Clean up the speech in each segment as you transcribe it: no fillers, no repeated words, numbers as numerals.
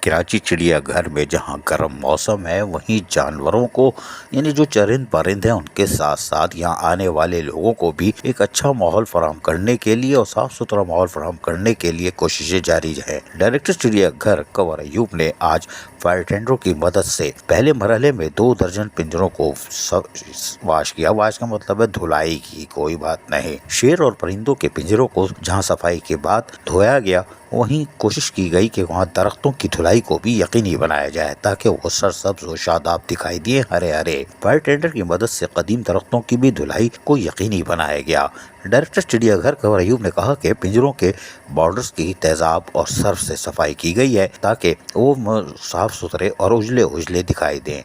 کراچی چڑیا گھر میں جہاں گرم موسم ہے، وہیں جانوروں کو یعنی جو چرند پرند ہیں ان کے ساتھ ساتھ یہاں آنے والے لوگوں کو بھی ایک اچھا ماحول فراہم کرنے کے لیے اور صاف ستھرا ماحول فراہم کرنے کے لیے کوششیں جاری ہیں۔ ڈائریکٹر چڑیا گھر کنور ایوب نے آج فائر ٹینڈروں کی مدد سے پہلے مرحلے میں 2 درجن پنجروں کو واش کیا۔ واش کا مطلب ہے دھلائی کی، کوئی بات نہیں۔ شیر اور پرندوں کے پنجروں کو جہاں صفائی کے بعد دھویا گیا، وہیں کوشش کی گئی کہ وہاں درختوں کی دھلائی کو بھی یقینی بنایا جائے تاکہ وہ سرسبز و شاداب دکھائی دیے، ہرے ہرے۔ فائر ٹینڈر کی مدد سے قدیم درختوں کی بھی دھلائی کو یقینی بنایا گیا۔ ڈائریکٹر چڑیا گھر کنور ایوب نے کہا کہ پنجروں کے بارڈرز کی تیزاب اور سرف سے صفائی کی گئی ہے تاکہ وہ صاف ستھرے اور اجلے دکھائی دیں۔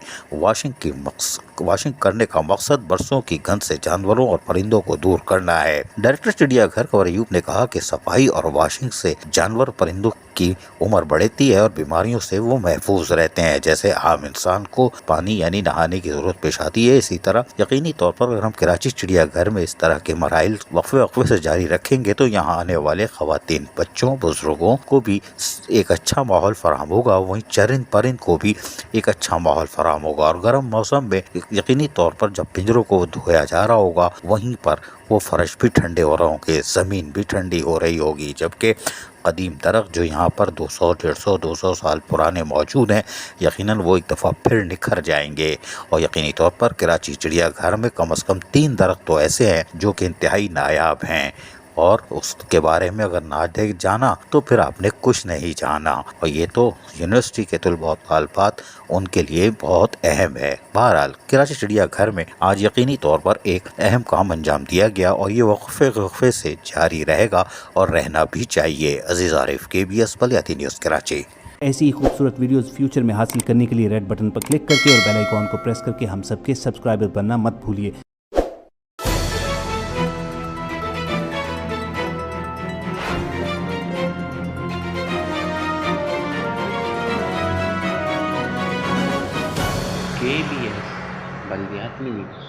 واشنگ کرنے کا مقصد برسوں کی گند سے جانوروں اور پرندوں کو دور کرنا ہے۔ ڈائریکٹر چڑیا گھر کنور ایوب نے کہا کہ صفائی اور واشنگ سے جانور پرندوں کی عمر بڑھتی ہے اور بیماریوں سے وہ محفوظ رہتے ہیں۔ جیسے عام انسان کو پانی یعنی نہانے کی ضرورت پیش آتی ہے، اسی طرح یقینی طور پر اگر ہم کراچی چڑیا گھر میں اس طرح کے مراحل وقفے سے جاری رکھیں گے تو یہاں آنے والے خواتین، بچوں، بزرگوں کو بھی ایک اچھا ماحول فراہم ہوگا، وہیں چرند پرند کو بھی ایک اچھا ماحول فراہم ہوگا۔ اور گرم موسم میں یقینی طور پر جب پنجروں کو دھویا جا رہا ہوگا وہیں پر وہ فرش بھی ٹھنڈے ہو رہے ہوں گے، زمین بھی ٹھنڈی ہو رہی ہوگی، جبکہ قدیم درخت جو یہاں پر 200، 150، 200 سال پرانے موجود ہیں، یقیناً وہ ایک دفعہ پھر نکھر جائیں گے۔ اور یقینی طور پر کراچی چڑیا گھر میں کم از کم 3 درخت تو ایسے ہیں جو کہ انتہائی نایاب ہیں، اور اس کے بارے میں اگر نہ دیکھ جانا تو پھر آپ نے کچھ نہیں جانا۔ اور یہ تو یونیورسٹی کے طلباء و طالبات ان کے لیے بہت اہم ہے۔ بہرحال کراچی چڑیا گھر میں آج یقینی طور پر ایک اہم کام انجام دیا گیا اور یہ وقفے سے جاری رہے گا اور رہنا بھی چاہیے۔ عزیز عارف، KBS بلیاتی نیوز کراچی۔ ایسی ہی خوبصورت ویڈیوز فیوچر میں حاصل کرنے کے لیے ریڈ بٹن پر کلک کر کے اور بیل آئیکن کو پریس کر کے ہم سب کے سبسکرائبر بننا مت بھولیے۔ KBS بلدیاتی نیوز۔